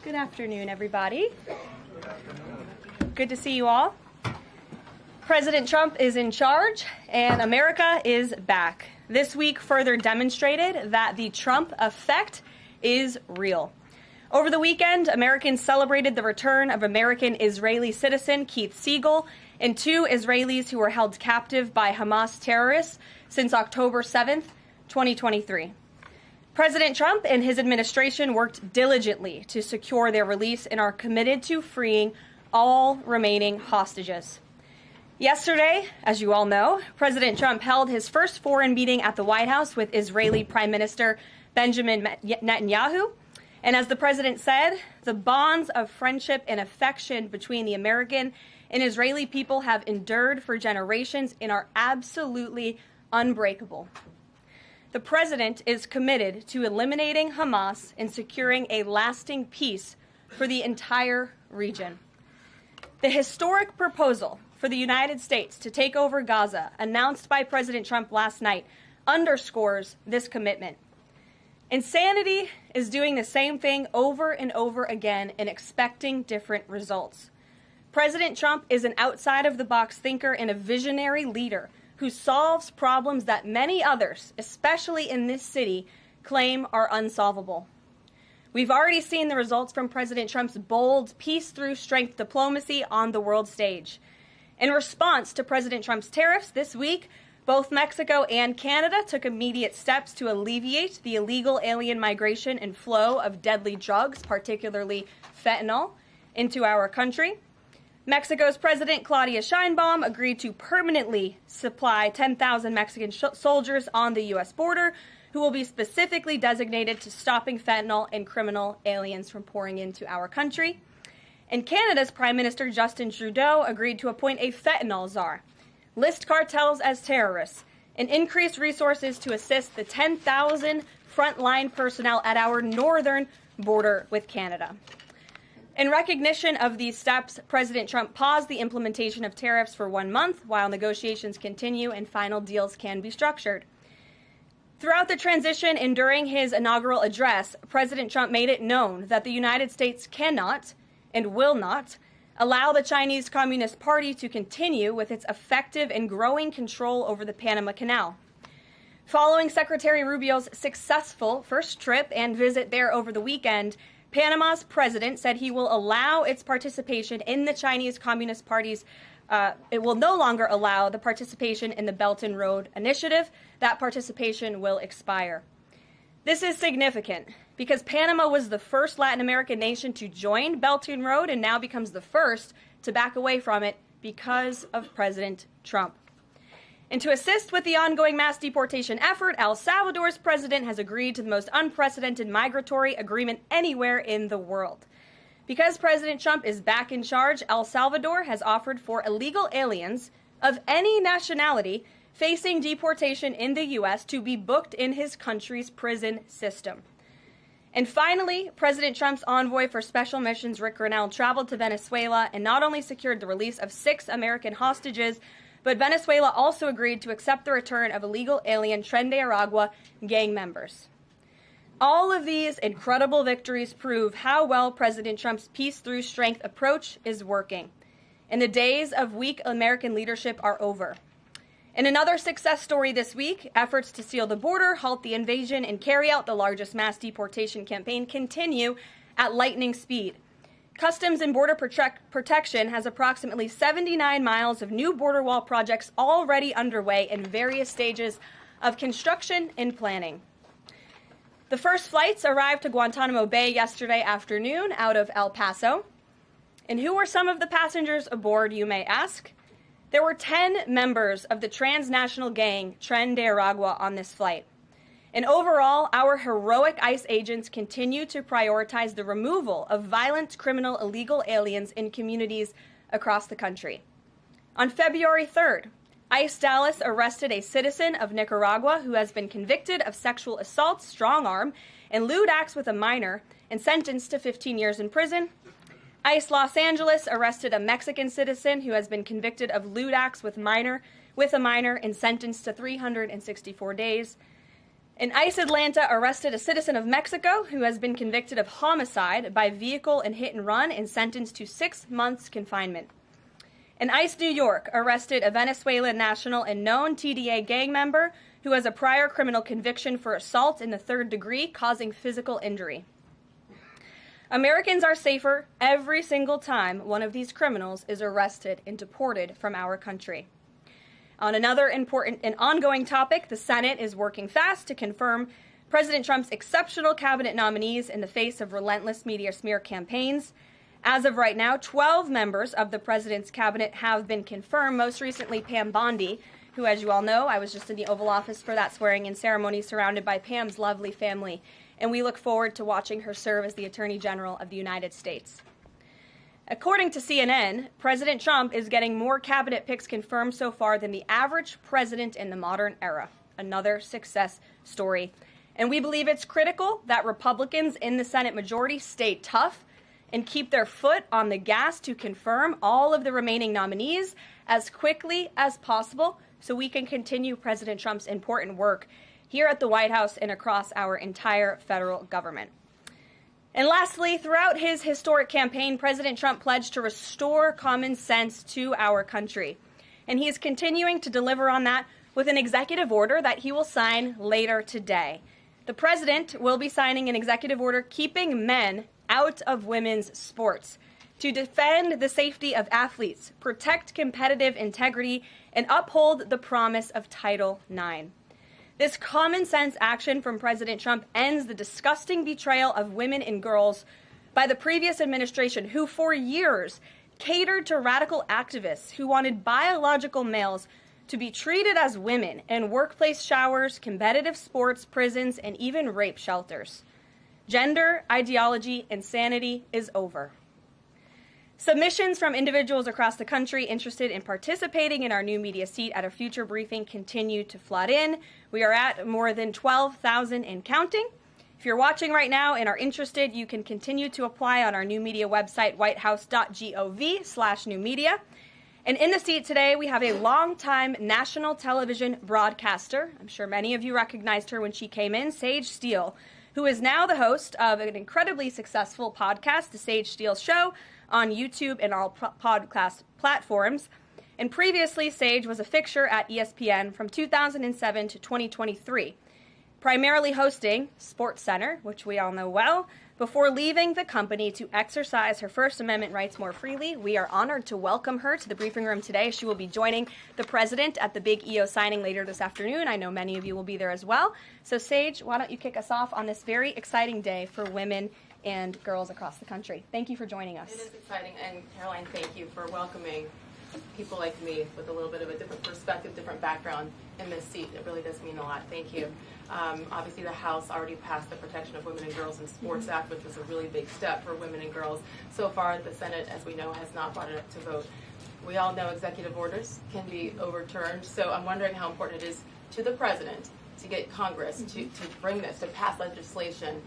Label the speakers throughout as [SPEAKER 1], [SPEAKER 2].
[SPEAKER 1] Good afternoon, everybody. Good to see you all. President Trump is in charge, and America is back. This week further demonstrated that the Trump effect is real. Over the weekend, Americans celebrated the return of American-Israeli citizen Keith Siegel and two Israelis who were held captive by Hamas terrorists since October 7th, 2023. President Trump and his administration worked diligently to secure their release and are committed to freeing all remaining hostages. Yesterday, as you all know, President Trump held his first foreign meeting at the White House with Israeli Prime Minister Benjamin Netanyahu. And as the president said, the bonds of friendship and affection between the American and Israeli people have endured for generations and are absolutely unbreakable. The president is committed to eliminating Hamas and securing a lasting peace for the entire region. The historic proposal for the United States to take over Gaza, announced by President Trump last night, underscores this commitment. Insanity is doing the same thing over and over again and expecting different results. President Trump is an outside-of-the-box thinker and a visionary leader who solves problems that many others, especially in this city, claim are unsolvable. We've already seen the results from President Trump's bold peace-through-strength diplomacy on the world stage. In response to President Trump's tariffs this week, both Mexico and Canada took immediate steps to alleviate the illegal alien migration and flow of deadly drugs, particularly fentanyl, into our country. Mexico's President Claudia Sheinbaum agreed to permanently supply 10,000 Mexican soldiers on the U.S. border who will be specifically designated to stopping fentanyl and criminal aliens from pouring into our country. And Canada's Prime Minister Justin Trudeau agreed to appoint a fentanyl czar, list cartels as terrorists, and increase resources to assist the 10,000 frontline personnel at our northern border with Canada. In recognition of these steps, President Trump paused the implementation of tariffs for 1 month while negotiations continue and final deals can be structured. Throughout the transition and during his inaugural address, President Trump made it known that the United States cannot and will not allow the Chinese Communist Party to continue with its effective and growing control over the Panama Canal. Following Secretary Rubio's successful first trip and visit there over the weekend, Panama's president said he will allow its participation in the Chinese Communist Party's it will no longer allow the participation in the Belt and Road Initiative. That participation will expire. This is significant because Panama was the first Latin American nation to join Belt and Road and now becomes the first to back away from it because of President Trump. And to assist with the ongoing mass deportation effort, El Salvador's president has agreed to the most unprecedented migratory agreement anywhere in the world. Because President Trump is back in charge, El Salvador has offered for illegal aliens of any nationality facing deportation in the U.S. to be booked in his country's prison system. And finally, President Trump's envoy for special missions, Rick Grenell, traveled to Venezuela and not only secured the release of 6 American hostages, but Venezuela also agreed to accept the return of illegal alien Tren de Aragua gang members. All of these incredible victories prove how well President Trump's peace-through-strength approach is working. And the days of weak American leadership are over. In another success story this week, efforts to seal the border, halt the invasion, and carry out the largest mass deportation campaign continue at lightning speed. Customs and Border Protection has approximately 79 miles of new border wall projects already underway in various stages of construction and planning. The first flights arrived to Guantanamo Bay yesterday afternoon out of El Paso. And who were some of the passengers aboard, you may ask? There were 10 members of the transnational gang Tren de Aragua on this flight. And overall, our heroic ICE agents continue to prioritize the removal of violent criminal illegal aliens in communities across the country. On February 3rd, ICE Dallas arrested a citizen of Nicaragua who has been convicted of sexual assault, strong arm, and lewd acts with a minor and sentenced to 15 years in prison. ICE Los Angeles arrested a Mexican citizen who has been convicted of lewd acts with a minor and sentenced to 364 days. And ICE Atlanta arrested a citizen of Mexico who has been convicted of homicide by vehicle and hit and run and sentenced to 6 months confinement. And ICE New York arrested a Venezuelan national and known TDA gang member who has a prior criminal conviction for assault in the 3rd degree causing physical injury. Americans are safer every single time one of these criminals is arrested and deported from our country. On another important and ongoing topic, the Senate is working fast to confirm President Trump's exceptional cabinet nominees in the face of relentless media smear campaigns. As of right now, 12 members of the president's cabinet have been confirmed, most recently Pam Bondi, who, as you all know, I was just in the Oval Office for that swearing-in ceremony surrounded by Pam's lovely family, and we look forward to watching her serve as the Attorney General of the United States. According to CNN, President Trump is getting more cabinet picks confirmed so far than the average president in the modern era. Another success story. And we believe it's critical that Republicans in the Senate majority stay tough and keep their foot on the gas to confirm all of the remaining nominees as quickly as possible so we can continue President Trump's important work here at the White House and across our entire federal government. And lastly, throughout his historic campaign, President Trump pledged to restore common sense to our country. And he is continuing to deliver on that with an executive order that he will sign later today. The president will be signing an executive order keeping men out of women's sports to defend the safety of athletes, protect competitive integrity, and uphold the promise of Title IX. This common sense action from President Trump ends the disgusting betrayal of women and girls by the previous administration, who for years catered to radical activists who wanted biological males to be treated as women in workplace showers, competitive sports, prisons, and even rape shelters. Gender ideology insanity is over. Submissions from individuals across the country interested in participating in our new media seat at a future briefing continue to flood in. We are at more than 12,000 and counting. If you're watching right now and are interested, you can continue to apply on our new media website, whitehouse.gov/newmedia. And in the seat today, we have a longtime national television broadcaster. I'm sure many of you recognized her when she came in, Sage Steele, who is now the host of an incredibly successful podcast, The Sage Steele Show, on YouTube and all podcast platforms. And previously, Sage was a fixture at ESPN from 2007 to 2023, primarily hosting SportsCenter, which we all know well, before leaving the company to exercise her First Amendment rights more freely. We are honored to welcome her to the briefing room today. She will be joining the president at the big EO signing later this afternoon. I know many of you will be there as well. So, Sage, why don't you kick us off on this very exciting day for women and girls across the country. Thank you for joining us.
[SPEAKER 2] It is exciting, and Karoline, thank you for welcoming people like me with a little bit of a different perspective, different background in this seat. It really does mean a lot. Thank you. Obviously, the House already passed the Protection of Women and Girls in Sports Act, which was a really big step for women and girls. So far, the Senate, as we know, has not brought it up to vote. We all know executive orders can be overturned, so I'm wondering how important it is to the president to get Congress to bring this, to pass legislation,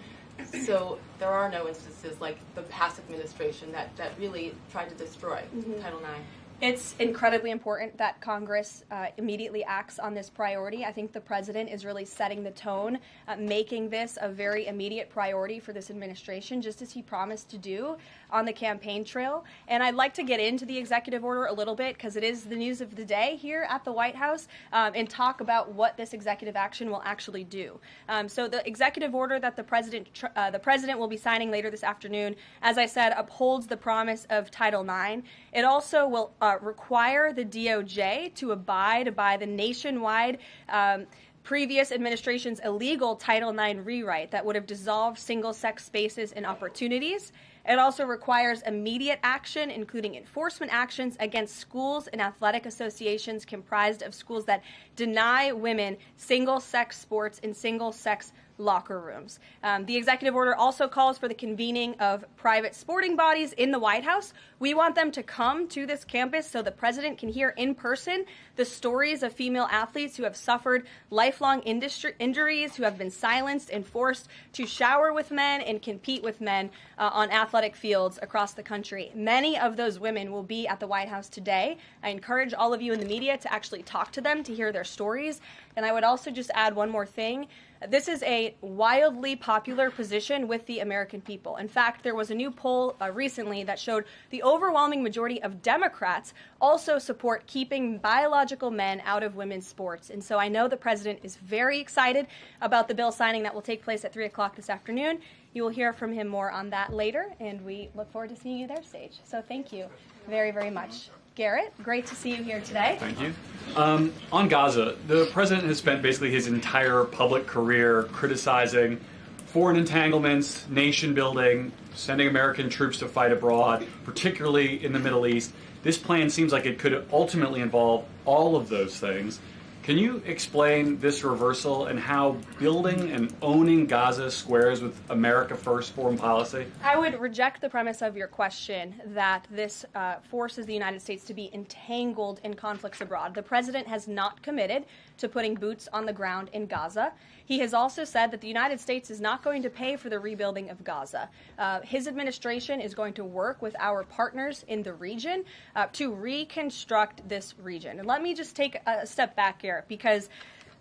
[SPEAKER 2] so there are no instances like the past administration that really tried to destroy Title IX.
[SPEAKER 1] It's incredibly important that Congress immediately acts on this priority. I think the president is really setting the tone, making this a very immediate priority for this administration, just as he promised to do on the campaign trail. And I'd like to get into the executive order a little bit because it is the news of the day here at the White House, and talk about what this executive action will actually do. So the executive order that the president will be signing later this afternoon, as I said, upholds the promise of Title IX. It also will require the DOJ to abide by the nationwide previous administration's illegal Title IX rewrite that would have dissolved single-sex spaces and opportunities. It also requires immediate action, including enforcement actions against schools and athletic associations comprised of schools that deny women single-sex sports in single-sex locker rooms. The executive order also calls for the convening of private sporting bodies in the White House. We want them to come to this campus so the president can hear in person the stories of female athletes who have suffered lifelong injuries, who have been silenced and forced to shower with men and compete with men on athletic fields across the country. Many of those women will be at the White House today. I encourage all of you in the media to actually talk to them, to hear their stories. And I would also just add one more thing. This is a wildly popular position with the American people. In fact, there was a new poll recently that showed the overwhelming majority of Democrats also support keeping biological men out of women's sports. And so I know the president is very excited about the bill signing that will take place at 3 o'clock this afternoon. You will hear from him more on that later, and we look forward to seeing you there, Sage. So thank you very, very much. Garrett, great to see you here today.
[SPEAKER 3] Thank you. On Gaza, the president has spent basically his entire public career criticizing foreign entanglements, nation building, sending American troops to fight abroad, particularly in the Middle East. This plan seems like it could ultimately involve all of those things. Can you explain this reversal and how building and owning Gaza squares with America First foreign policy?
[SPEAKER 1] I would reject the premise of your question that this forces the United States to be entangled in conflicts abroad. The president has not committed to putting boots on the ground in Gaza. He has also said that the United States is not going to pay for the rebuilding of Gaza. His administration is going to work with our partners in the region to reconstruct this region. And let me just take a step back here, because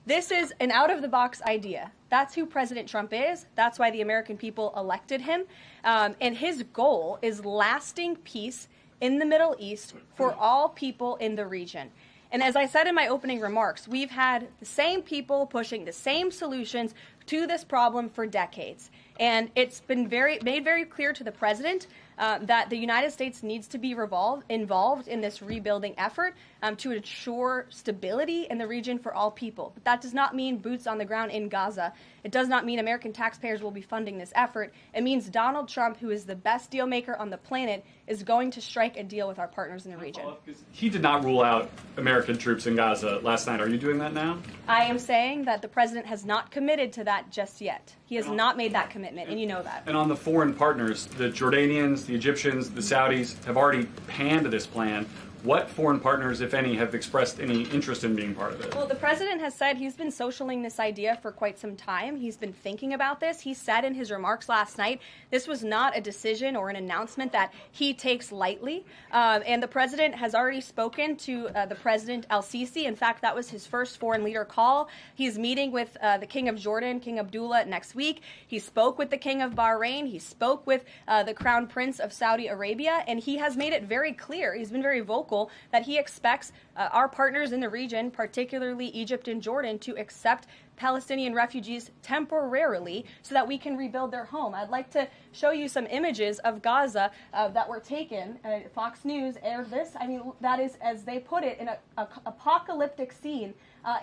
[SPEAKER 1] this is an out-of-the-box idea. That's who President Trump is. That's why the American people elected him. And his goal is lasting peace in the Middle East for all people in the region. And as I said in my opening remarks, we've had the same people pushing the same solutions to this problem for decades. And it's been made very clear to the president that the United States needs to be involved in this rebuilding effort to ensure stability in the region for all people. But that does not mean boots on the ground in Gaza. It does not mean American taxpayers will be funding this effort. It means Donald Trump, who is the best deal maker on the planet, is going to strike a deal with our partners in the region.
[SPEAKER 3] He did not rule out American troops in Gaza last night. Are you doing that now?
[SPEAKER 1] I am saying that the president has not committed to that just yet. He has not made that commitment, and you know that.
[SPEAKER 3] And on the foreign partners, the Jordanians, the Egyptians, the Saudis have already panned this plan. What foreign partners, if any, have expressed any interest in being part of it?
[SPEAKER 1] Well, the president has said he's been socialing this idea for quite some time. He's been thinking about this. He said in his remarks last night this was not a decision or an announcement that he takes lightly. And the president has already spoken to the President al-Sisi. In fact, that was his first foreign leader call. He's meeting with the King of Jordan, King Abdullah, next week. He spoke with the King of Bahrain. He spoke with the Crown Prince of Saudi Arabia. And he has made it very clear, he's been very vocal, that he expects our partners in the region, particularly Egypt and Jordan, to accept Palestinian refugees temporarily so that we can rebuild their home. I'd like to show you some images of Gaza that were taken. Fox News aired this. I mean, that is, as they put it, an apocalyptic scene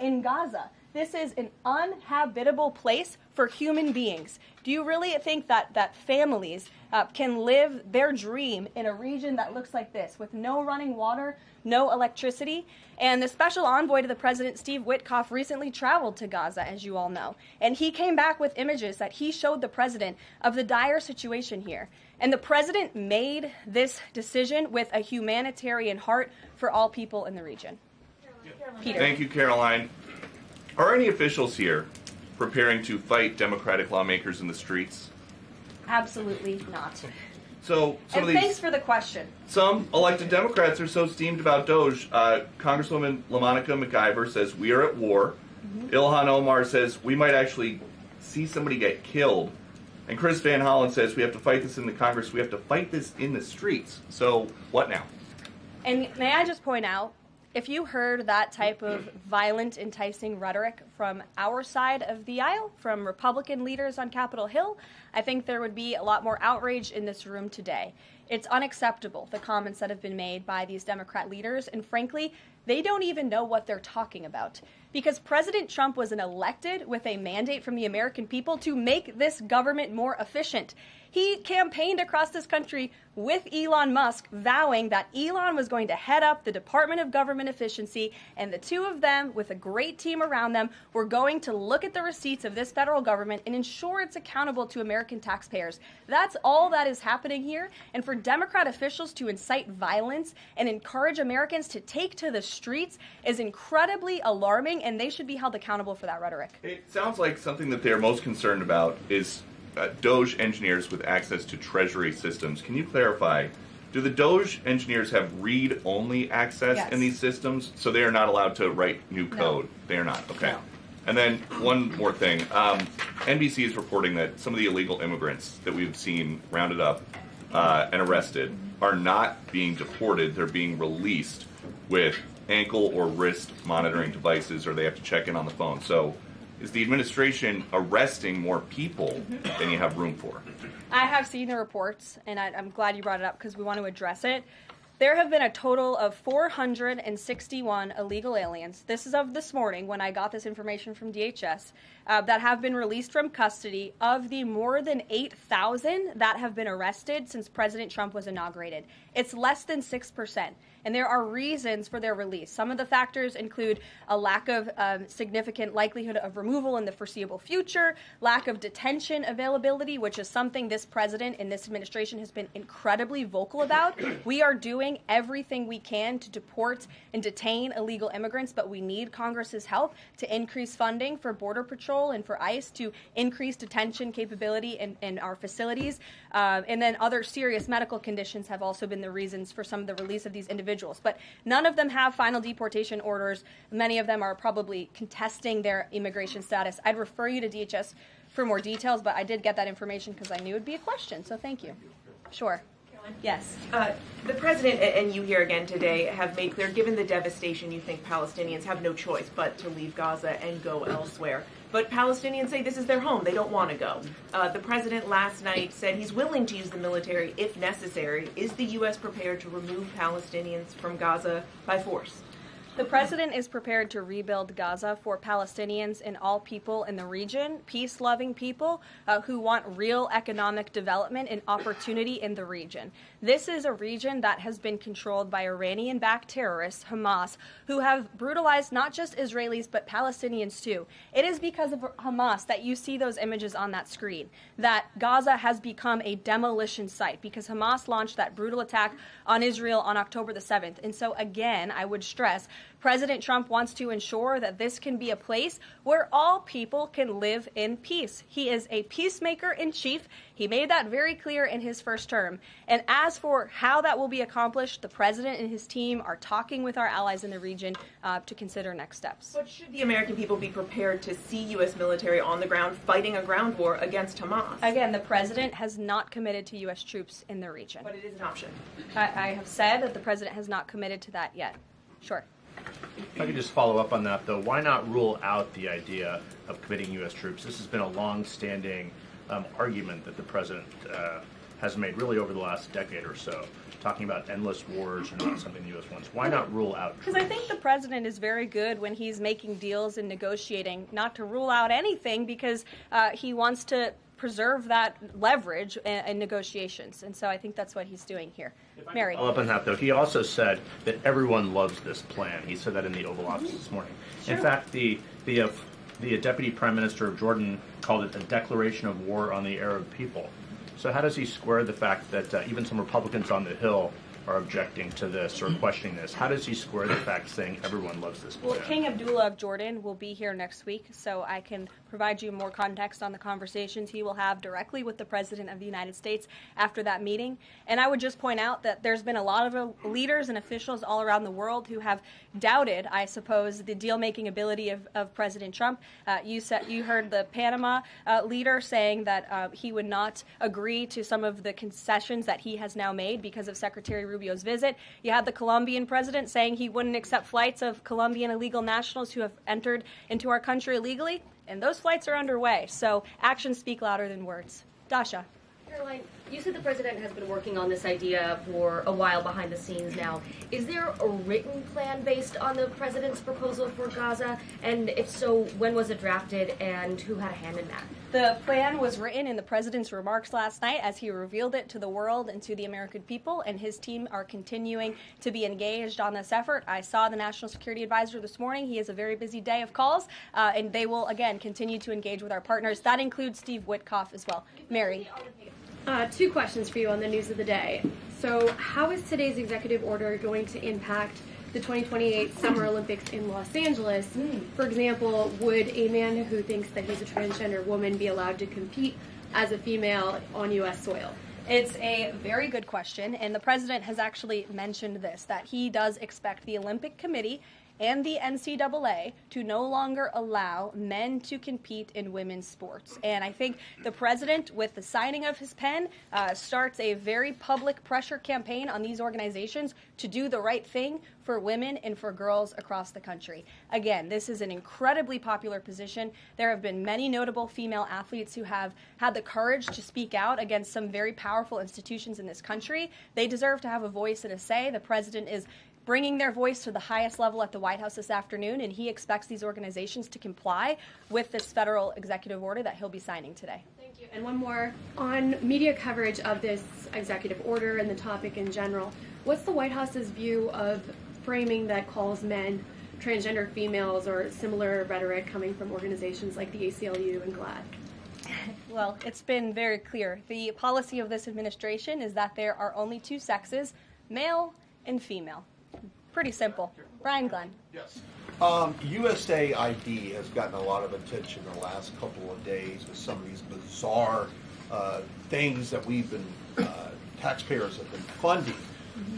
[SPEAKER 1] in Gaza. This is an uninhabitable place for human beings. Do you really think that families can live their dream in a region that looks like this, with no running water, no electricity? And the special envoy to the president, Steve Witkoff, recently traveled to Gaza, as you all know. And he came back with images that he showed the president of the dire situation here. And the president made this decision with a humanitarian heart for all people in the region. Peter.
[SPEAKER 4] Thank you, Caroline. Are any officials here preparing to fight Democratic lawmakers in the streets?
[SPEAKER 1] Absolutely not.
[SPEAKER 4] So,
[SPEAKER 1] thanks for the question.
[SPEAKER 4] Some elected Democrats are so steamed about Doge. Congresswoman LaMonica McIver says, we are at war. Ilhan Omar says, we might actually see somebody get killed. And Chris Van Hollen says, we have to fight this in the Congress. We have to fight this in the streets. So, what now?
[SPEAKER 1] And may I just point out, if you heard that type of violent, enticing rhetoric from our side of the aisle, from Republican leaders on Capitol Hill, I think there would be a lot more outrage in this room today. It's unacceptable, the comments that have been made by these Democrat leaders, and frankly, they don't even know what they're talking about. Because President Trump was elected with a mandate from the American people to make this government more efficient. He campaigned across this country with Elon Musk, vowing that Elon was going to head up the Department of Government Efficiency, and the two of them, with a great team around them, were going to look at the receipts of this federal government and ensure it's accountable to American taxpayers. That's all that is happening here. And for Democrat officials to incite violence and encourage Americans to take to the streets is incredibly alarming, and they should be held accountable for that rhetoric.
[SPEAKER 4] It sounds like something that they're most concerned about is Doge engineers with access to Treasury systems. Can you clarify, do the Doge engineers have read-only access in these systems, so they are not allowed to write new code?
[SPEAKER 1] No.
[SPEAKER 4] They are not. Okay.
[SPEAKER 1] No.
[SPEAKER 4] And then one more thing. NBC is reporting that some of the illegal immigrants that we've seen rounded up and arrested are not being deported. They're being released with ankle or wrist monitoring devices, or they have to check in on the phone. So is the administration arresting more people than you have room for?
[SPEAKER 1] I have seen the reports, and I'm glad you brought it up because we want to address it. There have been a total of 461 illegal aliens. This is of this morning when I got this information from DHS that have been released from custody. Of the more than 8,000 that have been arrested since President Trump was inaugurated, it's less than 6%. And there are reasons for their release. Some of the factors include a lack of significant likelihood of removal in the foreseeable future, lack of detention availability, which is something this president and this administration has been incredibly vocal about. We are doing everything we can to deport and detain illegal immigrants, but we need Congress's help to increase funding for Border Patrol and for ICE to increase detention capability in our facilities. And then other serious medical conditions have also been the reasons for some of the release of these individuals. But none of them have final deportation orders. Many of them are probably contesting their immigration status. I'd refer you to DHS for more details, but I did get that information because I knew it would be a question, so thank you. Sure. Yes.
[SPEAKER 5] The president and you here again today have made clear, given the devastation, you think Palestinians have no choice but to leave Gaza and go elsewhere. But Palestinians say this is their home. They don't want to go. The president last night said he's willing to use the military if necessary. Is the U.S. prepared to remove Palestinians from Gaza by force?
[SPEAKER 1] The president is prepared to rebuild Gaza for Palestinians and all people in the region, peace-loving people who want real economic development and opportunity in the region. This is a region that has been controlled by Iranian-backed terrorists, Hamas, who have brutalized not just Israelis but Palestinians too. It is because of Hamas that you see those images on that screen, that Gaza has become a demolition site because Hamas launched that brutal attack on Israel on October the 7th. And so again, I would stress, President Trump wants to ensure that this can be a place where all people can live in peace. He is a peacemaker in chief. He made that very clear in his first term. And as for how that will be accomplished, the president and his team are talking with our allies in the region to consider next steps.
[SPEAKER 5] But should the American people be prepared to see U.S. military on the ground fighting a ground war against Hamas?
[SPEAKER 1] Again, the president has not committed to U.S. troops in the region.
[SPEAKER 5] But it is an option.
[SPEAKER 1] I have said that the president has not committed to that yet. Sure.
[SPEAKER 6] If I could just follow up on that, though, why not rule out the idea of committing U.S. troops? This has been a long-standing argument that the president has made really over the last decade or so, talking about endless wars and not something the U.S. wants. Why not rule out troops?
[SPEAKER 1] Because I think the president is very good when he's making deals and negotiating not to rule out anything because he wants to preserve that leverage in negotiations. And so I think that's what he's doing here. Mary.
[SPEAKER 6] Follow up on that, though. He also said that everyone loves this plan. He said that in the Oval Office this morning. Sure. In fact, the Deputy Prime Minister of Jordan called it a declaration of war on the Arab people. So how does he square the fact that even some Republicans on the Hill are objecting to this or questioning this? How does he square the fact saying everyone loves this plan?
[SPEAKER 1] Well, King Abdullah of Jordan will be here next week, so I can provide you more context on the conversations he will have directly with the President of the United States after that meeting. And I would just point out that there's been a lot of leaders and officials all around the world who have doubted, I suppose, the deal-making ability of President Trump. You heard the Panama leader saying that he would not agree to some of the concessions that he has now made because of Secretary Rubio's visit. You had the Colombian president saying he wouldn't accept flights of Colombian illegal nationals who have entered into our country illegally, and those flights are underway. So actions speak louder than words. Dasha.
[SPEAKER 7] Karoline, you said the president has been working on this idea for a while behind the scenes now. Is there a written plan based on the president's proposal for Gaza? And if so, when was it drafted and who had a hand in that?
[SPEAKER 1] The plan was written in the president's remarks last night as he revealed it to the world and to the American people, and his team are continuing to be engaged on this effort. I saw the National Security Advisor this morning. He has a very busy day of calls, and they will, again, continue to engage with our partners. That includes Steve Witkoff as well. Mary.
[SPEAKER 8] Two questions for you on the news of the day. So how is today's executive order going to impact the 2028 Summer Olympics in Los Angeles? For example, would a man who thinks that he's a transgender woman be allowed to compete as a female on U.S. soil?
[SPEAKER 1] It's a very good question, and the president has actually mentioned this, that he does expect the Olympic Committee and the NCAA to no longer allow men to compete in women's sports. And I think the president, with the signing of his pen, starts a very public pressure campaign on these organizations to do the right thing for women and for girls across the country. Again, this is an incredibly popular position. There have been many notable female athletes who have had the courage to speak out against some very powerful institutions in this country. They deserve to have a voice and a say. The president is bringing their voice to the highest level at the White House this afternoon, and he expects these organizations to comply with this federal executive order that he'll be signing today.
[SPEAKER 8] Thank you. And one more on media coverage of this executive order and the topic in general. What's the White House's view of framing that calls men transgender females or similar rhetoric coming from organizations like the ACLU and GLAAD?
[SPEAKER 1] Well, it's been very clear. The policy of this administration is that there are only two sexes, male and female. Pretty simple. Brian Glenn.
[SPEAKER 9] Yes. USAID has gotten a lot of attention the last couple of days with some of these bizarre things that we've been, taxpayers have been funding.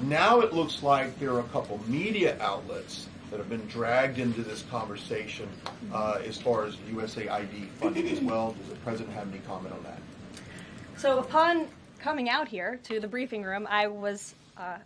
[SPEAKER 9] Now it looks like there are a couple media outlets that have been dragged into this conversation as far as USAID funding as well. Does the president have any comment on that?
[SPEAKER 1] So upon coming out here to the briefing room, I was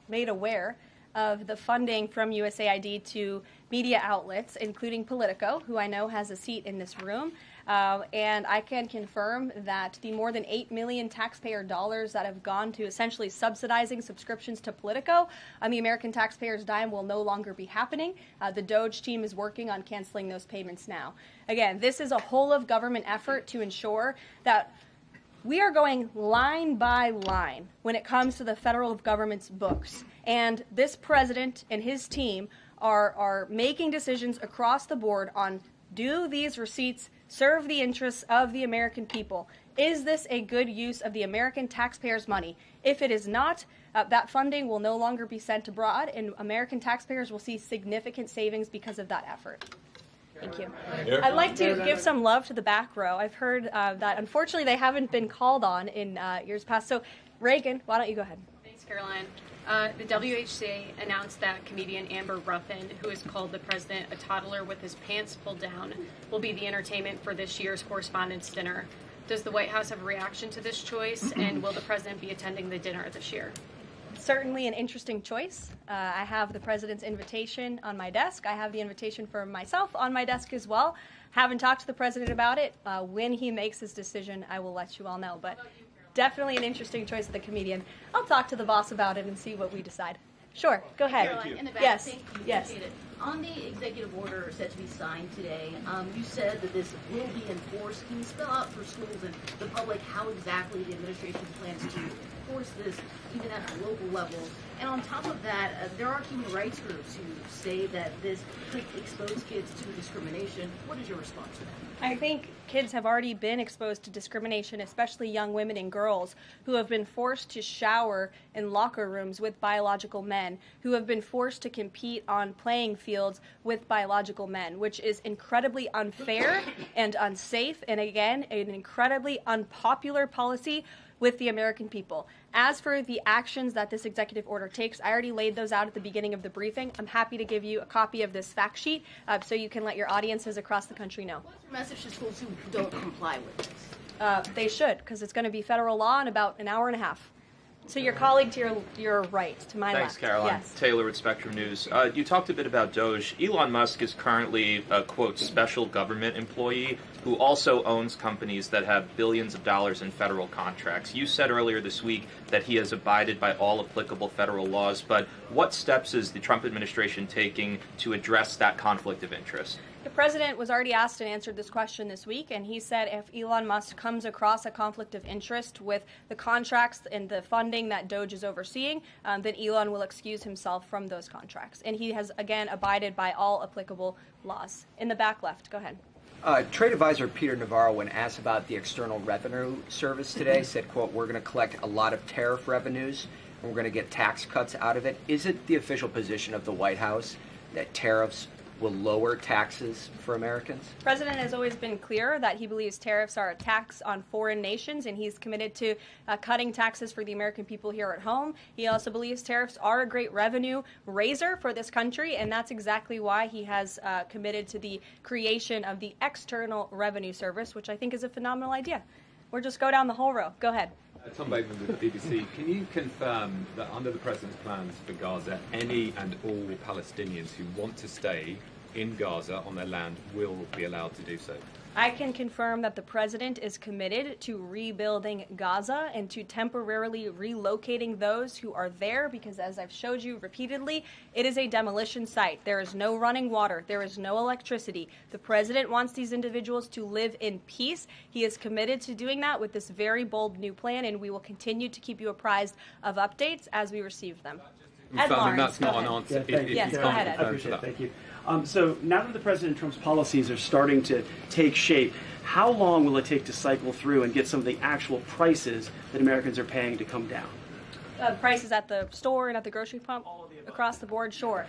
[SPEAKER 1] made aware of the funding from USAID to media outlets, including Politico, who I know has a seat in this room. And I can confirm that the more than $8 million taxpayer dollars that have gone to essentially subsidizing subscriptions to Politico on the American taxpayers' dime will no longer be happening. The DOJ team is working on canceling those payments now. Again, this is a whole-of-government effort to ensure that we are going line by line when it comes to the federal government's books. And this president and his team are making decisions across the board on, do these receipts serve the interests of the American people? Is this a good use of the American taxpayers' money? If it is not, that funding will no longer be sent abroad, and American taxpayers will see significant savings because of that effort. Thank you. I'd like to give some love to the back row. I've heard that unfortunately they haven't been called on in years past. So, Reagan, why don't you go ahead?
[SPEAKER 10] Thanks, Caroline. The WHC announced that comedian Amber Ruffin, who has called the president a toddler with his pants pulled down, will be the entertainment for this year's Correspondents' Dinner. Does the White House have a reaction to this choice, and will the president be attending the dinner this year?
[SPEAKER 1] Certainly an interesting choice. I have the president's invitation on my desk. I have the invitation for myself on my desk as well. Haven't talked to the president about it. When he makes his decision, I will let you all know. But definitely an interesting choice of the comedian. I'll talk to the boss about it and see what we decide. Sure, go ahead.
[SPEAKER 11] Caroline, in the back,
[SPEAKER 1] yes,
[SPEAKER 11] thank you.
[SPEAKER 1] yes.
[SPEAKER 11] Appreciate it. On the executive order set to be signed today, you said that this will be enforced. Can you spell out for schools and the public how exactly the administration plans to enforce this, even at the local level? And on top of that, there are human rights groups who say that this could expose kids to discrimination. What is your response to that?
[SPEAKER 1] I think kids have already been exposed to discrimination, especially young women and girls who have been forced to shower in locker rooms with biological men, who have been forced to compete on playing fields with biological men, which is incredibly unfair and unsafe, and again, an incredibly unpopular policy with the American people. As for the actions that this executive order takes, I already laid those out at the beginning of the briefing. I'm happy to give you a copy of this fact sheet so you can let your audiences across the country know.
[SPEAKER 11] What's your message to schools who don't comply with this?
[SPEAKER 1] They should, because it's going to be federal law in about an hour and a half. So your colleague to your right, to my
[SPEAKER 12] Thanks,
[SPEAKER 1] left.
[SPEAKER 12] Caroline.
[SPEAKER 1] Yes.
[SPEAKER 12] Taylor with Spectrum News. You talked a bit about Doge. Elon Musk is currently a, quote, special government employee who also owns companies that have billions of dollars in federal contracts. You said earlier this week that he has abided by all applicable federal laws, but what steps is the Trump administration taking to address that conflict of interest?
[SPEAKER 1] The president was already asked and answered this question this week, and he said if Elon Musk comes across a conflict of interest with the contracts and the funding that Doge is overseeing, then Elon will excuse himself from those contracts. And he has, again, abided by all applicable laws. In the back left, go ahead.
[SPEAKER 13] Trade advisor Peter Navarro, when asked about the External Revenue Service today, said, quote, we're going to collect a lot of tariff revenues and we're going to get tax cuts out of it. Is it the official position of the White House that tariffs will lower taxes for Americans?
[SPEAKER 1] The president has always been clear that he believes tariffs are a tax on foreign nations, and he's committed to cutting taxes for the American people here at home. He also believes tariffs are a great revenue raiser for this country, and that's exactly why he has committed to the creation of the External Revenue Service, which I think is a phenomenal idea. We'll just go down the whole row. Go ahead.
[SPEAKER 14] Tom Bateman with the BBC. Can you confirm that under the President's plans for Gaza, any and all Palestinians who want to stay in Gaza on their land will be allowed to do so?
[SPEAKER 1] I can confirm that the president is committed to rebuilding Gaza and to temporarily relocating those who are there because, as I've showed you repeatedly, it is a demolition site. There is no running water. There is no electricity. The president wants these individuals to live in peace. He is committed to doing that with this very bold new plan, and we will continue to keep you apprised of updates as we receive them. Ed Lawrence,
[SPEAKER 14] that's not
[SPEAKER 1] go
[SPEAKER 14] an
[SPEAKER 1] ahead.
[SPEAKER 14] answer.
[SPEAKER 1] Yes, go ahead, Ed.
[SPEAKER 15] I appreciate it. Thank you. So now that the President Trump's policies are starting to take shape, how long will it take to cycle through and get some of the actual prices that Americans are paying to come down?
[SPEAKER 1] Prices at the store and at the grocery pump? Across the board, sure.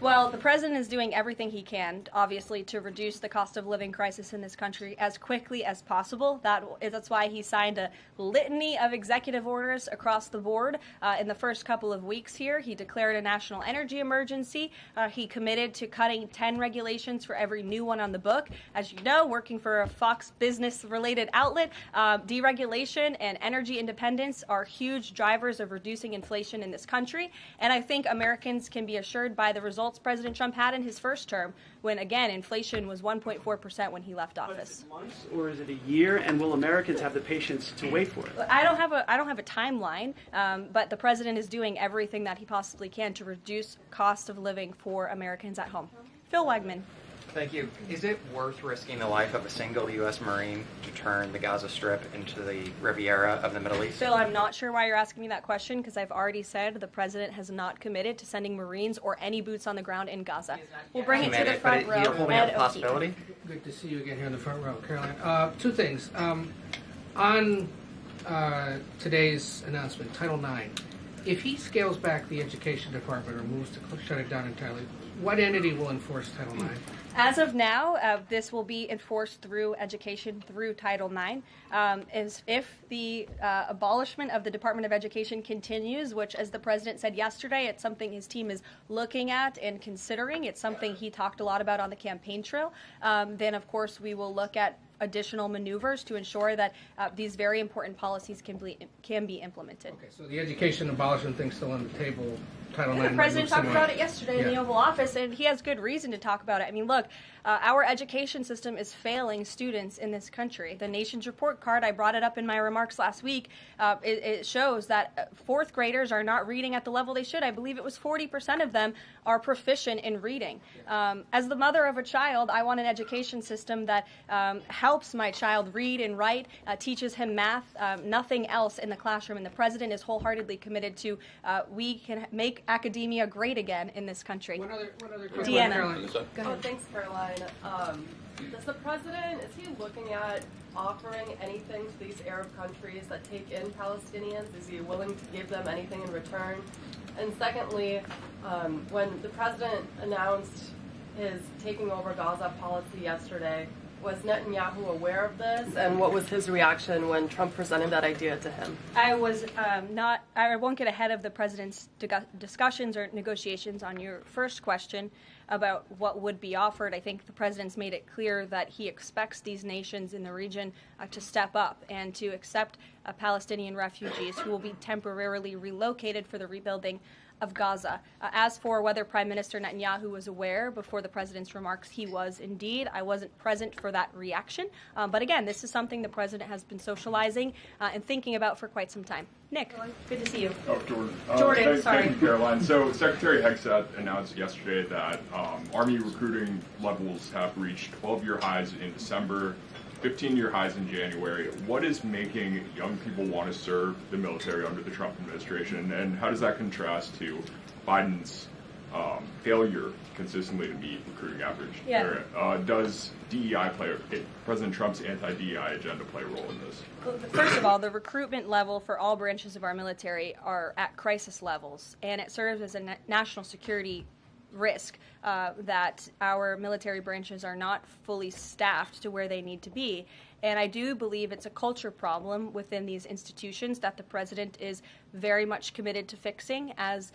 [SPEAKER 1] Well, the president is doing everything he can, obviously, to reduce the cost of living crisis in this country as quickly as possible. That's why he signed a litany of executive orders across the board. In the first couple of weeks here, he declared a national energy emergency. He committed to cutting 10 regulations for every new one on the book. As you know, working for a Fox Business-related outlet, deregulation and energy independence are huge drivers of reducing inflation in this country. And I think Americans can be assured by the results President Trump had in his first term, when again inflation was 1.4% when he left office.
[SPEAKER 15] Is it months or is it a year? And will Americans have the patience to wait for it?
[SPEAKER 1] I don't have a timeline, but the president is doing everything that he possibly can to reduce cost of living for Americans at home. Phil Wegman.
[SPEAKER 16] Thank you. Is it worth risking the life of a single U.S. Marine to turn the Gaza Strip into the Riviera of the Middle East?
[SPEAKER 1] Phil, I'm not sure why you're asking me that question because I've already said the president has not committed to sending Marines or any boots on the ground in Gaza. We'll bring it to the front row.
[SPEAKER 16] You're holding out the possibility?
[SPEAKER 17] Good to see you again here in the front row, Caroline. Two things. On today's announcement, Title IX, if he scales back the education department or moves to shut it down entirely, what entity will enforce Title IX?
[SPEAKER 1] As of now, this will be enforced through education, through Title IX. If the abolishment of the Department of Education continues, which, as the president said yesterday, it's something his team is looking at and considering. It's something he talked a lot about on the campaign trail. Then, of course, we will look at additional maneuvers to ensure that these very important policies can be implemented.
[SPEAKER 17] Okay, so the education abolishment thing's still on the table. Title IX.
[SPEAKER 1] The president talked about it yesterday in the Oval Office, and he has good reason to talk about it. I mean, look, our education system is failing students in this country. The Nation's Report Card, I brought it up in my remarks last week, it shows that fourth graders are not reading at the level they should. I believe it was 40% of them are proficient in reading. As the mother of a child, I want an education system that helps my child read and write, teaches him math, nothing else in the classroom. And the president is wholeheartedly committed to we can make academia great again in this country.
[SPEAKER 17] One other
[SPEAKER 1] Deanna.
[SPEAKER 18] Oh, thanks, Caroline. Does the president, is he looking at offering anything to these Arab countries that take in Palestinians? Is he willing to give them anything in return? And secondly, when the president announced his taking over Gaza policy yesterday, was Netanyahu aware of this, and what was his reaction when Trump presented that idea to him?
[SPEAKER 1] I won't get ahead of the president's discussions or negotiations on your first question about what would be offered. I think the president's made it clear that he expects these nations in the region to step up and to accept Palestinian refugees who will be temporarily relocated for the rebuilding of Gaza. As for whether Prime Minister Netanyahu was aware before the president's remarks, he was indeed. I wasn't present for that reaction. But again, this is something the president has been socializing and thinking about for quite some time. Nick, good to see you.
[SPEAKER 19] Oh, Jordan.
[SPEAKER 1] Jordan, sorry.
[SPEAKER 19] Thank you, Caroline. So Secretary Hegseth announced yesterday that Army recruiting levels have reached 12-year highs in December, 15-year highs in January. What is making young people want to serve the military under the Trump administration, and how does that contrast to Biden's failure consistently to meet recruiting average?
[SPEAKER 1] Yeah.
[SPEAKER 19] Does DEI President Trump's anti-DEI agenda play a role in this?
[SPEAKER 1] Well, first of all, the recruitment level for all branches of our military are at crisis levels, and it serves as a national security risk that our military branches are not fully staffed to where they need to be. And I do believe it's a culture problem within these institutions that the president is very much committed to fixing, as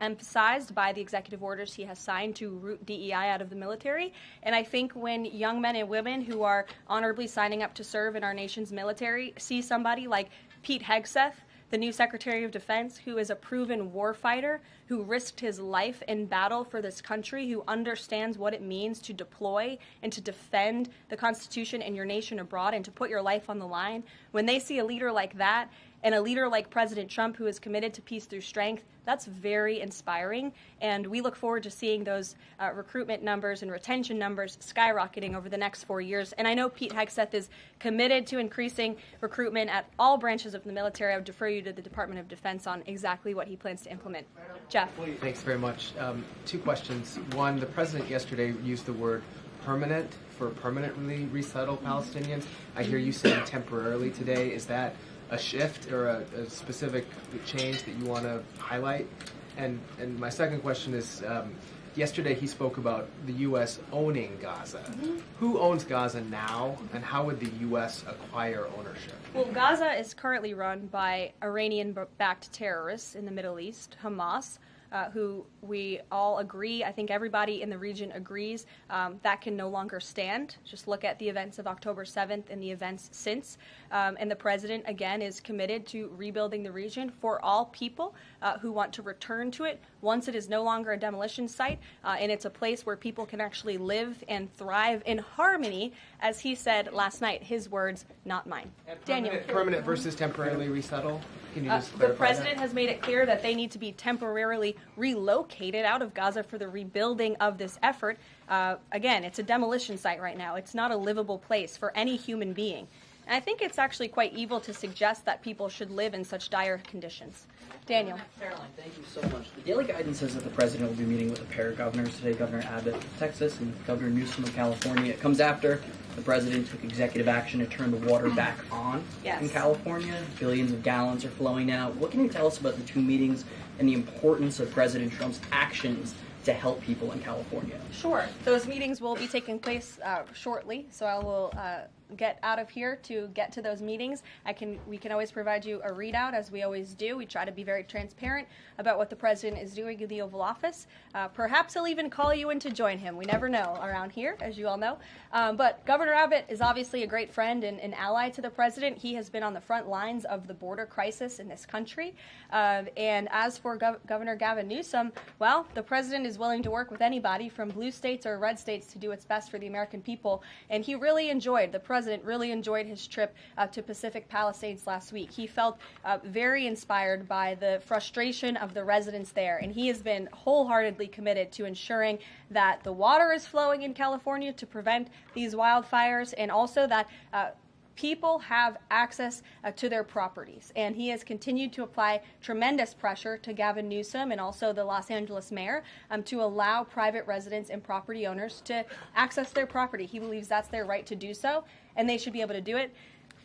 [SPEAKER 1] emphasized by the executive orders he has signed to root DEI out of the military. And I think when young men and women who are honorably signing up to serve in our nation's military see somebody like Pete Hegseth, the new Secretary of Defense, who is a proven warfighter, who risked his life in battle for this country, who understands what it means to deploy and to defend the Constitution and your nation abroad and to put your life on the line. When they see a leader like that and a leader like President Trump, who is committed to peace through strength, that's very inspiring. And we look forward to seeing those recruitment numbers and retention numbers skyrocketing over the next 4 years. And I know Pete Hegseth is committed to increasing recruitment at all branches of the military. I would defer you to the Department of Defense on exactly what he plans to implement. Jeff.
[SPEAKER 20] Thanks very much. Two questions. One, the president yesterday used the word permanent for permanently resettle Palestinians. I hear you saying temporarily today. Is that a shift or a specific change that you want to highlight? And my second question is, yesterday he spoke about the U.S. owning Gaza. Mm-hmm. Who owns Gaza now, and how would the U.S. acquire ownership?
[SPEAKER 1] Well, Gaza is currently run by Iranian-backed terrorists in the Middle East, Hamas, who we all agree, I think everybody in the region agrees, that can no longer stand. Just look at the events of October 7th and the events since. And the president, again, is committed to rebuilding the region for all people who want to return to it once it is no longer a demolition site, and it's a place where people can actually live and thrive in harmony, as he said last night, his words, not mine. Daniel.
[SPEAKER 20] Permanent versus temporarily resettle? Can you just clarify
[SPEAKER 1] the president has made it clear that they need to be temporarily relocated out of Gaza for the rebuilding of this effort. Again, it's a demolition site right now. It's not a livable place for any human being. And I think it's actually quite evil to suggest that people should live in such dire conditions. Daniel.
[SPEAKER 21] Karoline, thank you so much. The Daily Guidance says that the president will be meeting with a pair of governors today, Governor Abbott of Texas and Governor Newsom of California. It comes after the president took executive action to turn the water back on in California. Billions of gallons are flowing out. What can you tell us about the two meetings and the importance of President Trump's actions to help people in California?
[SPEAKER 1] Sure. Those meetings will be taking place shortly, so I will get out of here to get to those meetings. We can always provide you a readout, as we always do. We try to be very transparent about what the president is doing in the Oval Office. Perhaps he'll even call you in to join him. We never know around here, as you all know. But Governor Abbott is obviously a great friend and an ally to the president. He has been on the front lines of the border crisis in this country. And as for Governor Gavin Newsom, well, the president is willing to work with anybody from blue states or red states to do what's best for the American people. And he really enjoyed, the president really enjoyed his trip to Pacific Palisades last week. He felt very inspired by the frustration of the residents there, and he has been wholeheartedly committed to ensuring that the water is flowing in California to prevent these wildfires, and also that people have access to their properties. And he has continued to apply tremendous pressure to Gavin Newsom and also the Los Angeles mayor to allow private residents and property owners to access their property. He believes that's their right to do so, and they should be able to do it.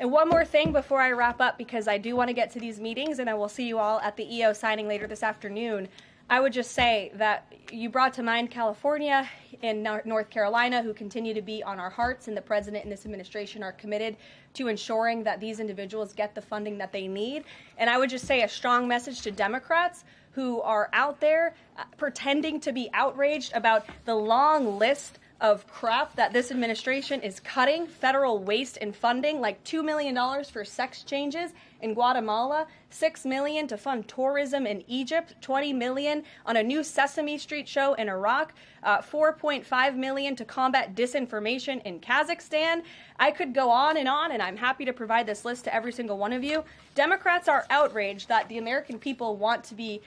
[SPEAKER 1] And one more thing before I wrap up, because I do want to get to these meetings, and I will see you all at the EO signing later this afternoon. I would just say that you brought to mind California and North Carolina, who continue to be on our hearts, and the president and this administration are committed to ensuring that these individuals get the funding that they need. And I would just say a strong message to Democrats who are out there pretending to be outraged about the long list of crap that this administration is cutting, federal waste and funding, like $2 million for sex changes in Guatemala, $6 million to fund tourism in Egypt, $20 million on a new Sesame Street show in Iraq, $4.5 million to combat disinformation in Kazakhstan. I could go on, and I'm happy to provide this list to every single one of you. Democrats are outraged that the American people want to be,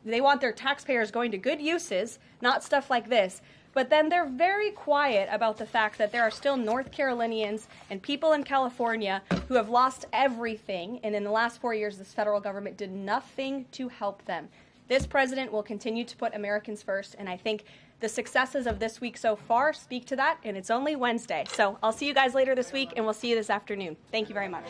[SPEAKER 1] they want their taxpayers going to good uses, not stuff like this. But then they're very quiet about the fact that there are still North Carolinians and people in California who have lost everything, and in the last 4 years, this federal government did nothing to help them. This president will continue to put Americans first, and I think the successes of this week so far speak to that, and it's only Wednesday. So I'll see you guys later this week, and we'll see you this afternoon. Thank you very much.